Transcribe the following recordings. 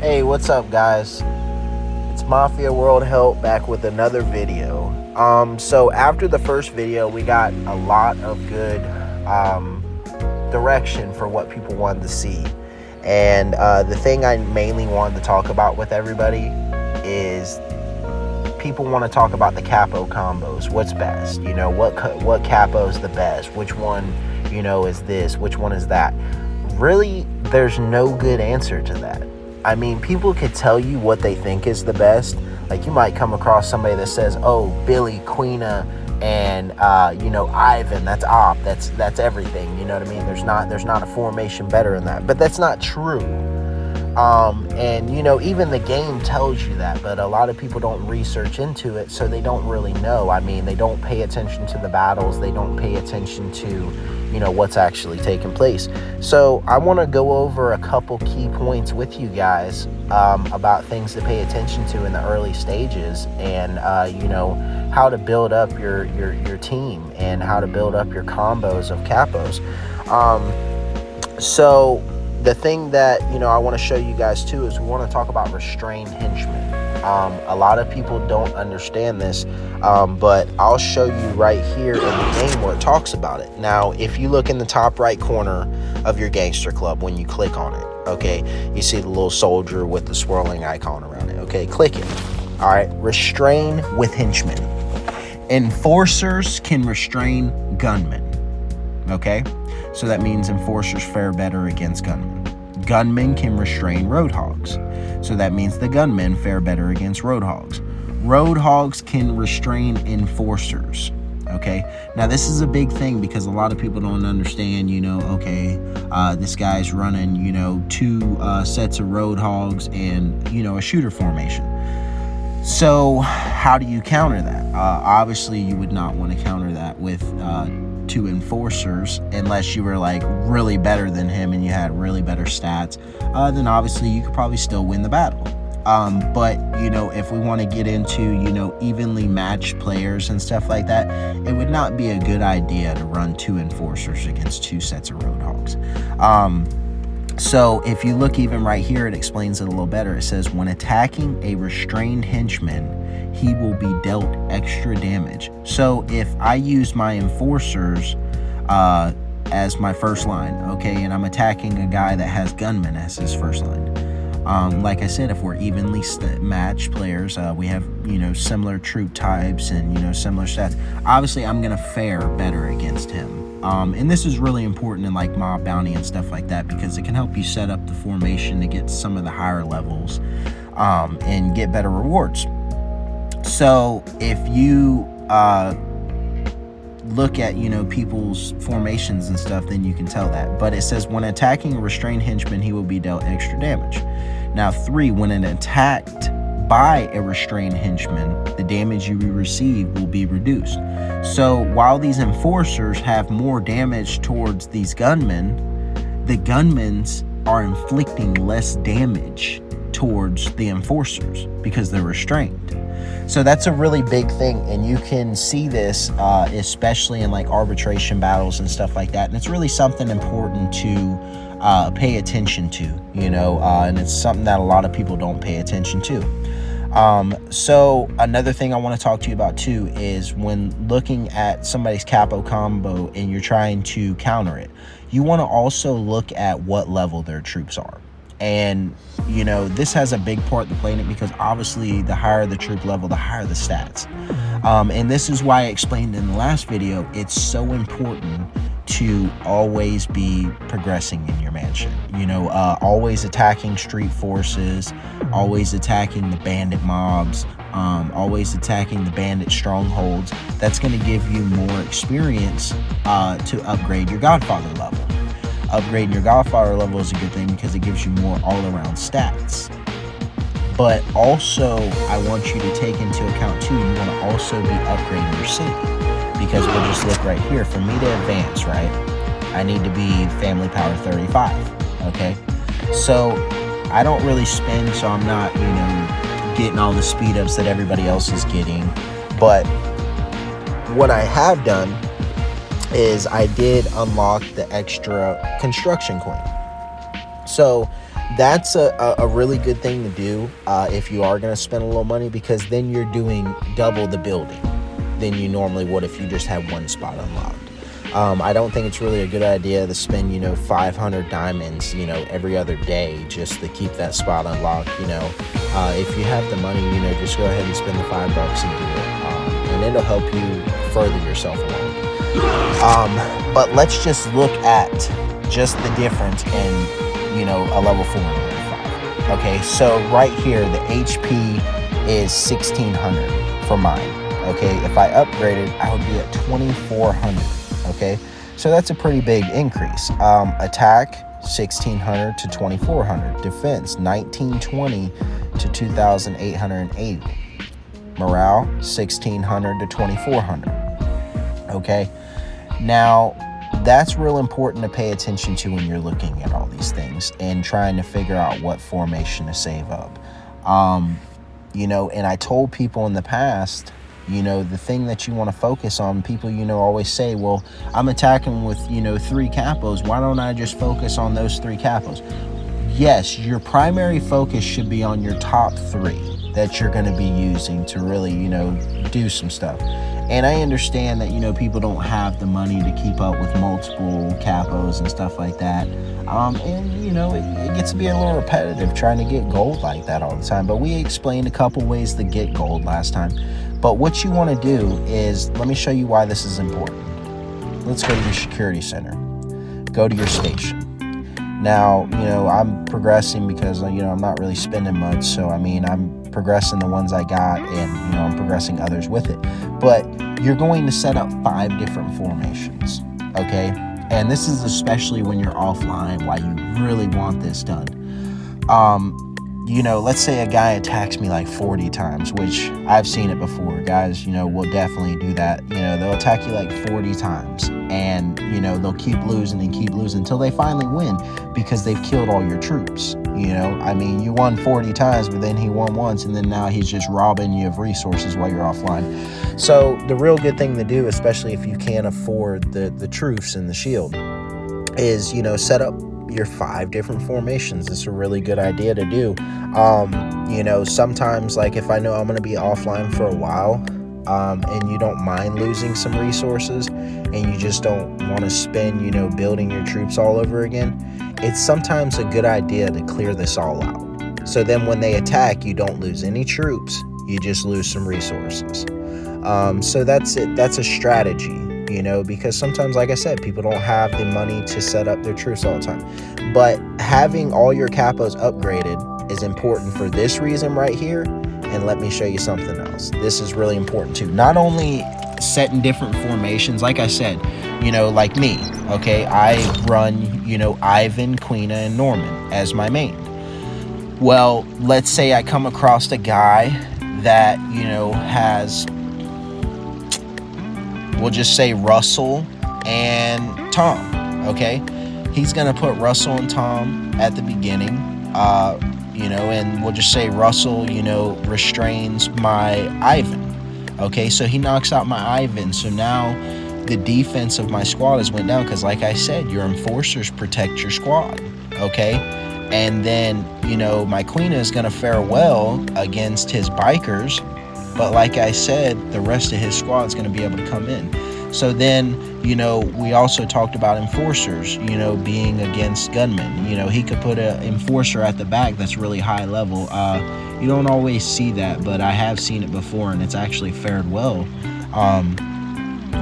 Hey, what's up, guys? It's Mafia World Help back with another video. So after the first video, we got a lot of good direction for what people wanted to see. And the thing I mainly wanted to talk about with everybody is people want to talk about the capo combos. What's best? You know, what capo is the best? Which one, you know, is this? Which one is that? Really, there's no good answer to that. I mean, people could tell you what they think is the best. Like, you might come across somebody that says, oh, Billy, Queena, and you know, Ivan, that's op, that's everything. You know what I mean? There's not a formation better than that. But that's not true. And you know, even the game tells you that, but a lot of people don't research into it, so they don't really know. I mean, they don't pay attention to the battles, they don't pay attention to, you know, what's actually taking place. So I want to go over a couple key points with you guys about things to pay attention to in the early stages, and you know, how to build up your team and how to build up your combos of capos. So the thing that, you know, I want to show you guys too is we want to talk about restrained henchmen. A lot of people don't understand this, but I'll show you right here in the game where it talks about it. Now, if you look in the top right corner of your gangster club, when you click on it, okay, you see the little soldier with the swirling icon around it. Okay, click it. All right, restrain with henchmen. Enforcers can restrain gunmen. Okay, so that means enforcers fare better against gunmen. Gunmen can restrain roadhogs, so that means the gunmen fare better against roadhogs. Roadhogs can restrain enforcers. Okay, now this is a big thing because a lot of people don't understand, you know, okay, this guy's running, you know, two sets of roadhogs and, you know, a shooter formation. So how do you counter that? Obviously, you would not want to counter that with two enforcers unless you were like really better than him and you had really better stats. Then obviously you could probably still win the battle. But, you know, if we want to get into, you know, evenly matched players and stuff like that, it would not be a good idea to run two enforcers against two sets of roadhogs. So if you look even right here, it explains it a little better. It says, when attacking a restrained henchman, he will be dealt extra damage. So if I use my enforcers as my first line, okay, and I'm attacking a guy that has gunmen as his first line, like I said, if we're evenly matched players, we have, you know, similar troop types and, you know, similar stats, obviously I'm going to fare better against him. And this is really important in like mob bounty and stuff like that because it can help you set up the formation to get some of the higher levels and get better rewards. So if you look at, you know, people's formations and stuff, then you can tell that. But it says when attacking a restrained henchman, he will be dealt extra damage. Now 3, when an attacked by a restrained henchman, the damage you receive will be reduced. So while these enforcers have more damage towards these gunmen, the gunmen are inflicting less damage towards the enforcers because they're restrained. So that's a really big thing, and you can see this especially in like arbitration battles and stuff like that, and it's really something important to pay attention to, you know, and it's something that a lot of people don't pay attention to. So another thing I want to talk to you about too is when looking at somebody's capo combo and you're trying to counter it, you want to also look at what level their troops are. And, you know, this has a big part to play in it because obviously the higher the troop level, the higher the stats. And this is why I explained in the last video, it's so important to always be progressing in your mansion, you know, always attacking street forces, always attacking the bandit mobs, always attacking the bandit strongholds. That's going to give you more experience to upgrade your Godfather level. Upgrading your Godfather level is a good thing because it gives you more all-around stats. But also, I want you to take into account too, you want to also be upgrading your city. Because we'll just look right here. For me to advance, right, I need to be family power 35, okay? So I don't really spend, so I'm not, you know, getting all the speed ups that everybody else is getting. But what I have done is I did unlock the extra construction coin. So that's a really good thing to do if you are going to spend a little money, because then you're doing double the building than you normally would if you just had one spot unlocked. I don't think it's really a good idea to spend, 500 diamonds, every other day just to keep that spot unlocked. If you have the money, just go ahead and spend the $5 and do it. And it'll help you further yourself along. But let's just look at just the difference in, a level 4 and a level 5. Okay, so right here, the HP is 1600 for mine. Okay, if I upgraded, I would be at 2400. Okay, so that's a pretty big increase. Attack 1600 to 2400. Defense 1920 to 2880. Morale 1600 to 2400. Okay, now that's real important to pay attention to when you're looking at all these things and trying to figure out what formation to save up. And I told people in the past, the thing that you want to focus on, people, always say, well, I'm attacking with, 3 capos. Why don't I just focus on those 3 capos? Yes, your primary focus should be on your top 3 that you're going to be using to really, do some stuff. And I understand that, people don't have the money to keep up with multiple capos and stuff like that. It gets to be a little repetitive trying to get gold like that all the time. But we explained a couple ways to get gold last time. But what you want to do is, let me show you why this is important. Let's go to your security center. Go to your station. Now, I'm progressing because, I'm not really spending much. So, I'm progressing the ones I got, and, I'm progressing others with it. But you're going to set up 5 different formations, okay? And this is especially when you're offline, why you really want this done. Let's say a guy attacks me like 40 times, which I've seen it before. Guys, will definitely do that. They'll attack you like 40 times, and, they'll keep losing and keep losing until they finally win because they've killed all your troops. You won 40 times, but then he won once, and then now he's just robbing you of resources while you're offline. So the real good thing to do, especially if you can't afford the truce and the shield, is, set up your 5 different formations. It's a really good idea to do. Sometimes, like, if I know I'm going to be offline for a while, and you don't mind losing some resources, and you just don't want to spend, building your troops all over again, it's sometimes a good idea to clear this all out. So then when they attack, you don't lose any troops, you just lose some resources. So that's it. That's a strategy. Because sometimes, like I said, people don't have the money to set up their troops all the time. But having all your capos upgraded is important for this reason right here. And let me show you something else. This is really important too. Not only setting different formations, like I said, like me, okay, I run, Ivan, Quina, and Norman as my main. Well, let's say I come across a guy that, has, we'll just say Russell and Tom, okay? He's going to put Russell and Tom at the beginning, and we'll just say Russell, restrains my Ivan, okay? So he knocks out my Ivan, so now the defense of my squad has went down because, like I said, your enforcers protect your squad, okay? And then, my Queen is going to fare well against his bikers, but like I said, the rest of his squad is going to be able to come in. So then, we also talked about enforcers, being against gunmen. He could put an enforcer at the back that's really high level. You don't always see that, but I have seen it before, and it's actually fared well.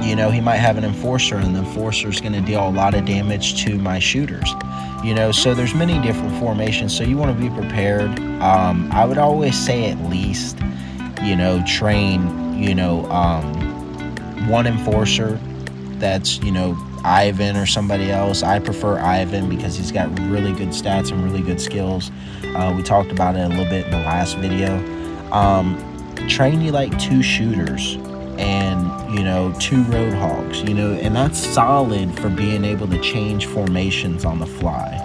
He might have an enforcer, and the enforcer is going to deal a lot of damage to my shooters. So there's many different formations, so you want to be prepared. I would always say at least, train, one enforcer that's, Ivan or somebody else. I prefer Ivan because he's got really good stats and really good skills. We talked about it a little bit in the last video. Train you like 2 shooters and, 2 road hogs, and that's solid for being able to change formations on the fly.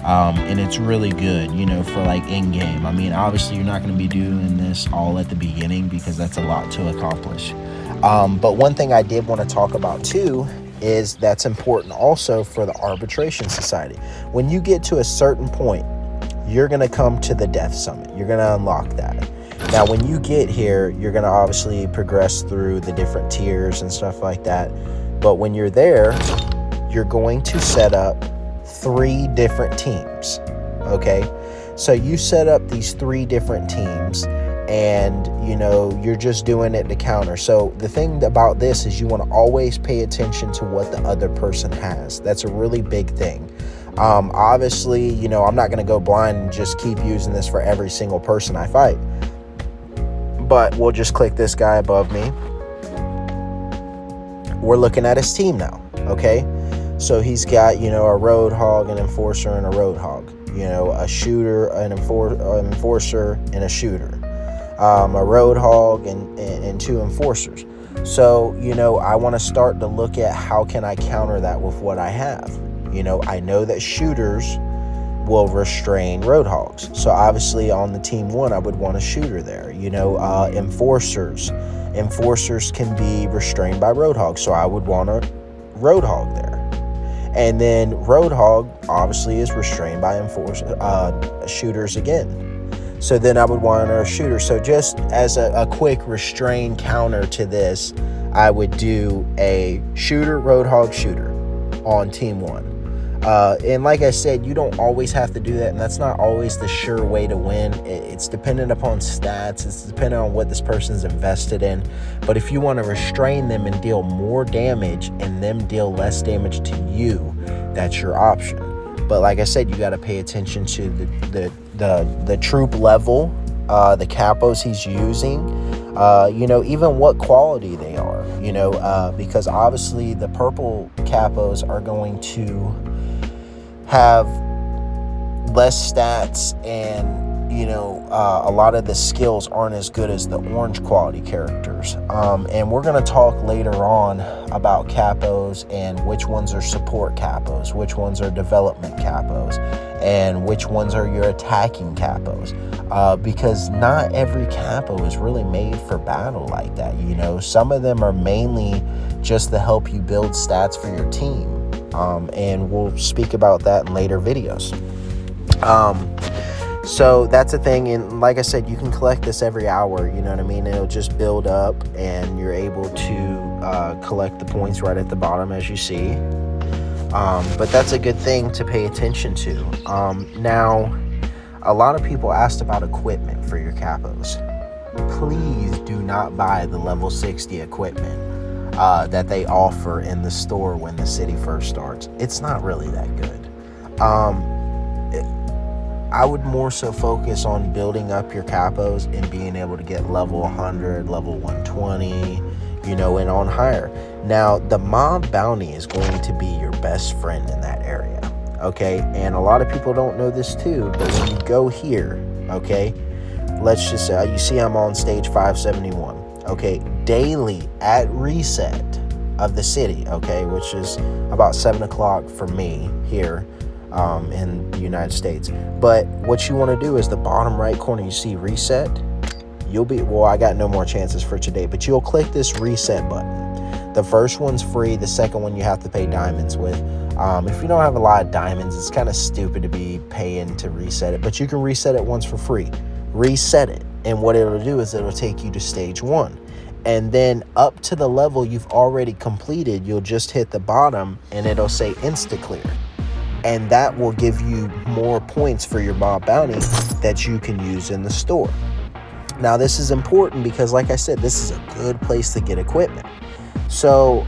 And it's really good, for like in-game. Obviously you're not going to be doing this all at the beginning because that's a lot to accomplish. But one thing I did want to talk about too is that's important also for the arbitration society. When you get to a certain point, you're going to come to the Death Summit. You're going to unlock that. Now, when you get here, you're going to obviously progress through the different tiers and stuff like that. But when you're there, you're going to set up 3 different teams, okay? So you set up these 3 different teams, and, you know, you're just doing it to counter. So the thing about this is you want to always pay attention to what the other person has. That's a really big thing. Obviously, you know, I'm not going to go blind and just keep using this for every single person I fight. But we'll just click this guy above me. We're looking at his team now, okay? So he's got, you know, a Roadhog, an Enforcer, and a Roadhog. You know, a Shooter, an Enforcer, and a Shooter. A Roadhog and 2 Enforcers. So, you know, I want to start to look at how can I counter that with what I have. You know, I know that Shooters will restrain Roadhogs. So obviously on the team 1, I would want a Shooter there. You know, Enforcers can be restrained by Roadhogs. So I would want a Roadhog there. And then Roadhog obviously is restrained by Shooters again. So then I would want a Shooter. So just as a quick restrain counter to this, I would do a Shooter, Roadhog, Shooter on team 1. And like I said, you don't always have to do that, and that's not always the sure way to win. It's dependent upon stats. It's dependent on what this person's invested in. But if you want to restrain them and deal more damage and them deal less damage to you, that's your option. But like I said, you got to pay attention to the troop level, the capos he's using, you know, even what quality they are, you know, because obviously the purple capos are going to have less stats, and you know, a lot of the skills aren't as good as the orange quality characters. And we're going to talk later on about capos and which ones are support capos, which ones are development capos, and which ones are your attacking capos, because not every capo is really made for battle like that. You know, some of them are mainly just to help you build stats for your team. And we'll speak about that in later videos. So that's a thing. And like I said, you can collect this every hour, you know what I mean? It'll just build up, and you're able to collect the points right at the bottom, as you see. But that's a good thing to pay attention to. Now, a lot of people asked about equipment for your capos. Please do not buy the level 60 equipment that they offer in the store when the city first starts. It's not really that good. I would more so focus on building up your capos and being able to get level 100, level 120, you know, and on higher. Now, the mob bounty is going to be your best friend in that area, okay? And a lot of people don't know this too, but when you go here, okay, let's just say, you see I'm on stage 571. Okay, daily at reset of the city, okay, which is about 7 o'clock for me here in the United States. But what you want to do is the bottom right corner, you see reset. You'll be, well, I got no more chances for today, but you'll click this reset button. The first one's free. The second one you have to pay diamonds with. If you don't have a lot of diamonds, it's kind of stupid to be paying to reset it, but you can reset it once for free. Reset it. And what it'll do is it'll take you to stage 1. And then up to the level you've already completed, you'll just hit the bottom and it'll say insta clear. And that will give you more points for your mob bounty that you can use in the store. Now, this is important because, like I said, this is a good place to get equipment. So,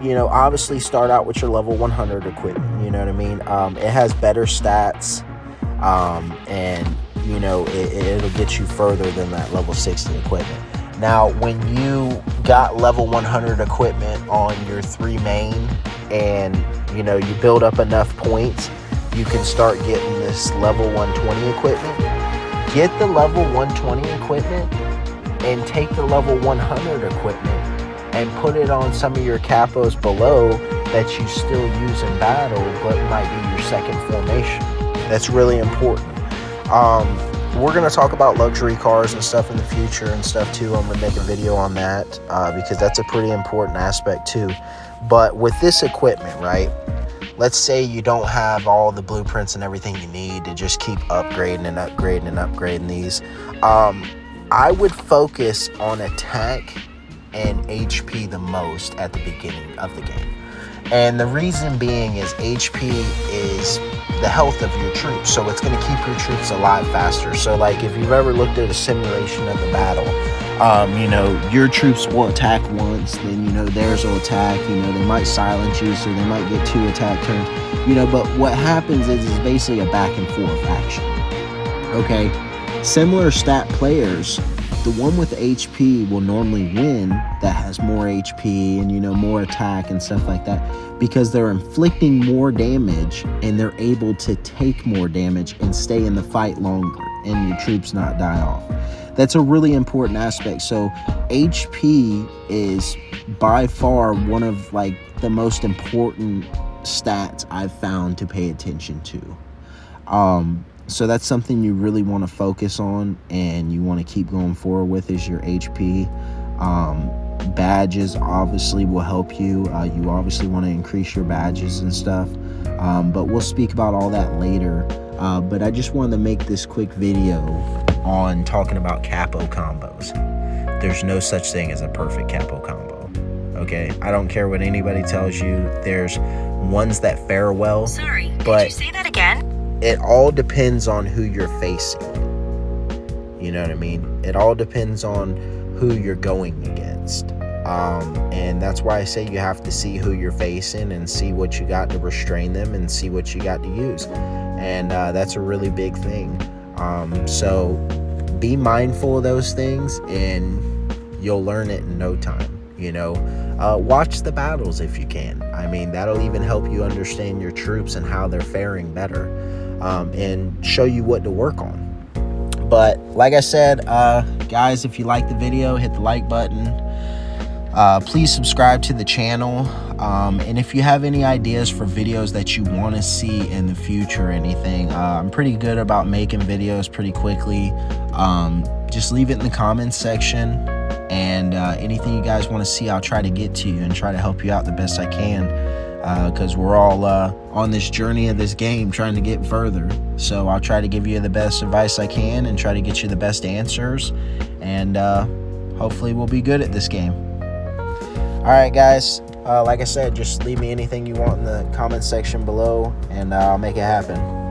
you know, obviously start out with your level 100 equipment. You know what I mean? It has better stats, and, you know, it'll get you further than that level 60 equipment. Now, when you got level 100 equipment on your 3 main and, you know, you build up enough points, you can start getting this level 120 equipment. Get the level 120 equipment and take the level 100 equipment and put it on some of your capos below that you still use in battle, but might be your second formation. That's really important. We're going to talk about luxury cars and stuff in the future and stuff too. I'm going to make a video on that because that's a pretty important aspect too. But with this equipment, right, let's say you don't have all the blueprints and everything you need to just keep upgrading and upgrading and upgrading these. I would focus on attack and HP the most at the beginning of the game. And the reason being is HP is the health of your troops, so it's going to keep your troops alive faster. So like if you've ever looked at a simulation of the battle, you know, your troops will attack once, then, you know, theirs will attack, you know, they might silence you, so they might get 2 attack turns, you know, but what happens is basically a back and forth action. Okay, similar stat players, the one with HP will normally win that has more HP and, you know, more attack and stuff like that, because they're inflicting more damage and they're able to take more damage and stay in the fight longer and your troops not die off. That's a really important aspect. So HP is by far one of like the most important stats I've found to pay attention to. So that's something you really want to focus on and you want to keep going forward with, is your HP. Badges obviously will help you. You obviously want to increase your badges and stuff, but we'll speak about all that later. But I just wanted to make this quick video on talking about capo combos. There's no such thing as a perfect capo combo. Okay, I don't care what anybody tells you. There's ones that fare well. Sorry, but did you say that again? It all depends on who you're facing. You know what I mean? It all depends on who you're going against. And that's why I say you have to see who you're facing and see what you got to restrain them and see what you got to use. And that's a really big thing. So be mindful of those things and you'll learn it in no time. You know, watch the battles if you can. I mean, that'll even help you understand your troops and how they're faring better, and show you what to work on. But like I said, guys, if you like the video, hit the like button. Please subscribe to the channel. And if you have any ideas for videos that you want to see in the future or anything, I'm pretty good about making videos pretty quickly. Just leave it in the comments section, and anything you guys want to see, I'll try to get to you and try to help you out the best I can, because we're all on this journey of this game trying to get further. So I'll try to give you the best advice I can and try to get you the best answers, and hopefully we'll be good at this game. All right, guys, like I said, just leave me anything you want in the comment section below, and I'll make it happen.